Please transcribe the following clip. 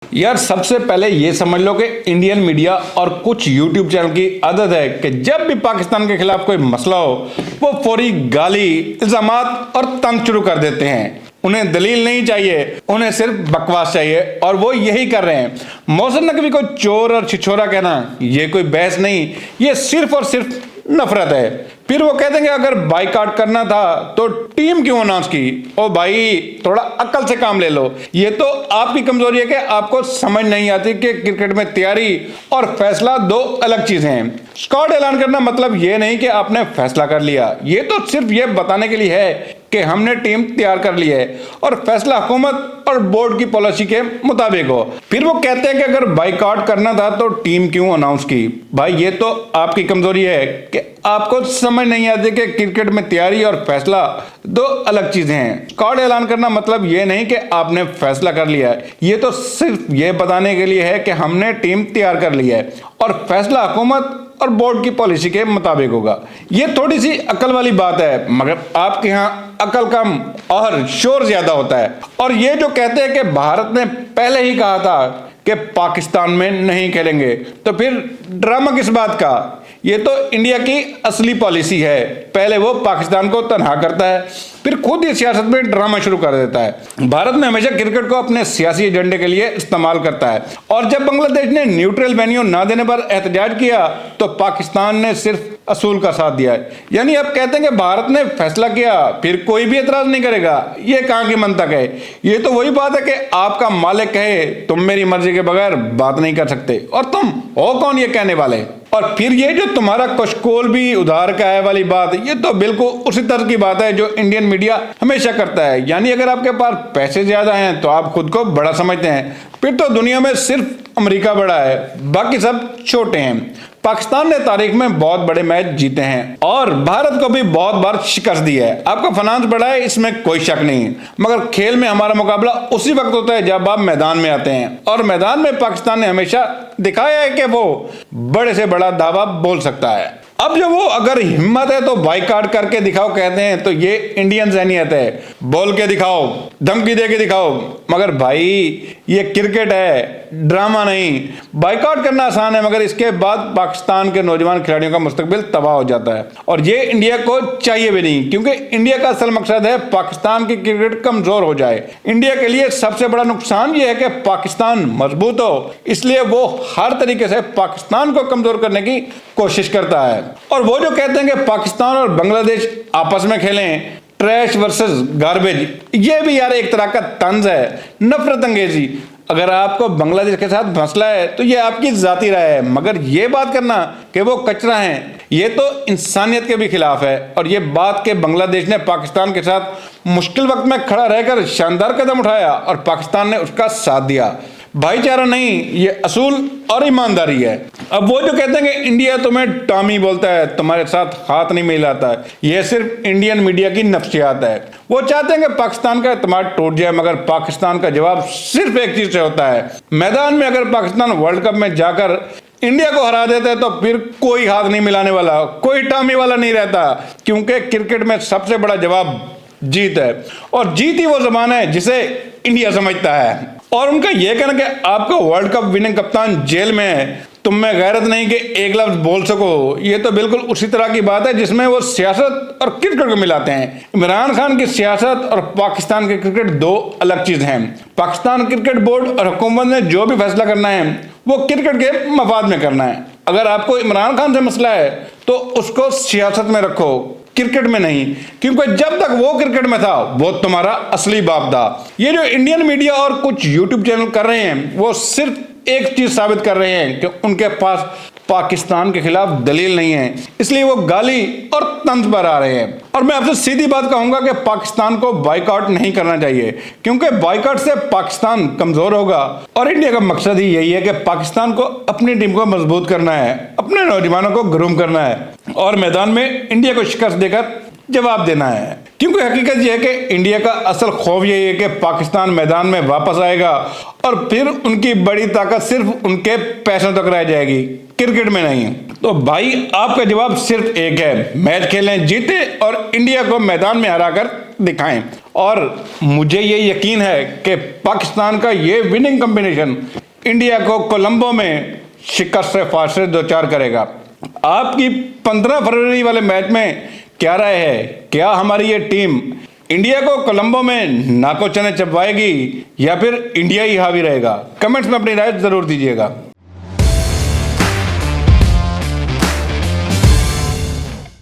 यार सबसे पहले ये समझ लो कि इंडियन मीडिया और कुछ यूट्यूब चैनल की आदत है कि जब भी पाकिस्तान के खिलाफ कोई मसला हो वो फौरी गाली, इल्जामात और तंज शुरू कर देते हैं। उन्हें दलील नहीं चाहिए, उन्हें सिर्फ बकवास चाहिए और वो यही कर रहे हैं। मोहसिन नकवी को चोर और छिछोरा कहना ये कोई बहस नहीं, ये सिर्फ और सिर्फ नफरत है। फिर वो कहते हैं कि अगर बाइकआउट करना था तो टीम क्यों अनाउंस की? ओ भाई, थोड़ा अक्ल से काम ले लो। ये तो आपकी कमजोरी है कि आपको समझ नहीं आती कि क्रिकेट में तैयारी और फैसला दो अलग चीजें हैं। स्क्वाड ऐलान करना मतलब ये नहीं कि आपने फैसला कर लिया, ये तो सिर्फ ये बताने के लिए है कि हमने टीम तैयार कर ली है और फैसला हुकूमत और बोर्ड की पॉलिसी के मुताबिक हो। फिर वो कहते हैं कि अगर बाइकआउट करना था तो टीम क्यों अनाउंस की? भाई ये तो आपकी कमजोरी है कि आपको समझ नहीं आती कि क्रिकेट में तैयारी और फैसला दो अलग चीजें हैं। स्क्वाड ऐलान करना मतलब ये नहीं कि आपने फैसला कर लिया है, ये तो सिर्फ ये बताने के लिए है कि हमने टीम तैयार कर ली है और फैसला हुकूमत और बोर्ड की पॉलिसी के मुताबिक होगा। ये थोड़ी सी अकल वाली बात है, मगर आपके यहाँ अकल कम और शोर ज्यादा होता है। और ये जो कहते हैं कि भारत ने पहले ही कहा था कि पाकिस्तान में नहीं खेलेंगे, तो फिर ड्रामा किस बात का? ये तो इंडिया की असली पॉलिसी है। पहले वो पाकिस्तान को तनहा करता है, फिर खुद ही सियासत में ड्रामा शुरू कर देता है। भारत में हमेशा क्रिकेट को अपने सियासी एजेंडे के लिए इस्तेमाल करता है और जब बांग्लादेश ने न्यूट्रल वेन्यू ना देने पर एहतजाज किया तो पाकिस्तान ने सिर्फ असूल का साथ दिया है। यानी अब कहते हैं कि भारत ने फैसला किया फिर कोई भी एतराज नहीं करेगा। ये कहाँ की मंतक है? ये तो वही बात है कि आपका मालिक कहे तुम मेरी मर्जी के बगैर बात नहीं कर सकते, और तुम हो कौन ये कहने वाले? और फिर ये जो तुम्हारा कशकोल भी उधार का है वाली बात, ये तो बिल्कुल उसी तरह की बात है जो इंडियन मीडिया हमेशा करता है। यानी अगर आपके पास पैसे ज्यादा हैं तो आप खुद को बड़ा समझते हैं, फिर तो दुनिया में सिर्फ अमेरिका बड़ा है, बाकी सब छोटे हैं। पाकिस्तान ने तारीख में बहुत बड़े मैच जीते हैं और भारत को भी बहुत बार शिकस्त दी है। आपका फाइनेंस बड़ा है, इसमें कोई शक नहीं, मगर खेल में हमारा मुकाबला उसी वक्त होता है जब आप मैदान में आते हैं। और मैदान में पाकिस्तान ने हमेशा दिखाया है कि वो बड़े से बड़ा दावा बोल सकता है। अब जो वो अगर हिम्मत है तो बाइकआउट करके दिखाओ कहते हैं, तो ये इंडियन ज़हनियत है। बोल के दिखाओ, धमकी दे के दिखाओ, मगर भाई ये क्रिकेट है, ड्रामा नहीं। बाइकआउट करना आसान है, मगर इसके बाद पाकिस्तान के नौजवान खिलाड़ियों का मुस्तकबिल तबाह हो जाता है और ये इंडिया को चाहिए भी नहीं, क्योंकि इंडिया का असल मकसद है पाकिस्तान की क्रिकेट कमजोर हो जाए। इंडिया के लिए सबसे बड़ा नुकसान ये है कि पाकिस्तान मजबूत हो, इसलिए वो हर तरीके से पाकिस्तान को कमजोर करने की कोशिश करता है। और वो जो कहते हैं कि पाकिस्तान और बांग्लादेश आपस में खेलें, ट्रैश वर्सेस गार्बेज, ये भी यार एक तरह का तंज है, नफरत अंगेजी। अगर आपको बांग्लादेश के साथ मसला है तो ये आपकी जाती राय है, मगर ये बात करना कि वो कचरा है, ये तो इंसानियत के भी खिलाफ है। और ये बात कि बांग्लादेश ने पाकिस्तान के साथ मुश्किल वक्त में खड़ा रहकर शानदार कदम उठाया और पाकिस्तान ने उसका साथ दिया, भाईचारा नहीं, ये असूल और ईमानदारी है। अब वो जो कहते हैं कि इंडिया तुम्हें टॉमी बोलता है, तुम्हारे साथ हाथ नहीं मिलाता है, ये सिर्फ इंडियन मीडिया की नफ्सियात है। वो चाहते हैं कि पाकिस्तान का एतमाद टूट जाए, मगर पाकिस्तान का जवाब सिर्फ एक चीज से होता है, मैदान में अगर पाकिस्तान वर्ल्ड कप में जाकर इंडिया को हरा देते हैं तो फिर कोई हाथ नहीं मिलाने वाला, कोई टामी वाला नहीं रहता, क्योंकि क्रिकेट में सबसे बड़ा जवाब जीत है और जीत ही वो जबान है जिसे इंडिया समझता है। और उनका यह कहना कि आपका वर्ल्ड कप विनिंग कप्तान जेल में है, तुम में गैरत नहीं कि एक लफ्ज बोल सको, ये तो बिल्कुल उसी तरह की बात है जिसमें वो सियासत और क्रिकेट को मिलाते हैं। इमरान खान की सियासत और पाकिस्तान की क्रिकेट दो अलग चीज हैं। पाकिस्तान क्रिकेट बोर्ड और हुकूमत ने जो भी फैसला करना है वो क्रिकेट के मफाद में करना है। अगर आपको इमरान खान से मसला है तो उसको सियासत में रखो, क्रिकेट में नहीं, क्योंकि जब तक वो क्रिकेट में था वो तुम्हारा असली बाप था। ये जो इंडियन मीडिया और कुछ यूट्यूब चैनल कर रहे हैं वो सिर्फ एक चीज साबित कर रहे हैं कि उनके पास पाकिस्तान के खिलाफ दलील नहीं है, इसलिए वो गाली और तंज पर आ रहे हैं। और मैं आपसे सीधी बात कहूंगा कि पाकिस्तान को बाइकआउट नहीं करना चाहिए, क्योंकि बाइकआउट से पाकिस्तान कमजोर होगा और इंडिया का मकसद ही यही है कि पाकिस्तान को अपनी टीम को मजबूत करना है, अपने नौजवानों को ग्रूम करना है और मैदान में इंडिया को शिकस्त देकर जवाब देना है। क्योंकि हकीकत यह है कि इंडिया का असल खौफ यही है कि पाकिस्तान मैदान में वापस आएगा और फिर उनकी बड़ी ताकत सिर्फ उनके पैसों तक रह जाएगी, क्रिकेट में नहीं। तो भाई आपका जवाब सिर्फ एक है, मैच खेलें, जीते और इंडिया को मैदान में हराकर दिखाएं। और मुझे ये यकीन है कि पाकिस्तान का ये विनिंग कॉम्बिनेशन इंडिया को कोलंबो में शिकस्त से फासले दो चार करेगा। आपकी 15 फरवरी वाले मैच में क्या राय है? क्या हमारी ये टीम इंडिया को कोलंबो में नाको चने चबवाएगी या फिर इंडिया ही हावी रहेगा? कमेंट्स में अपनी राय जरूर दीजिएगा।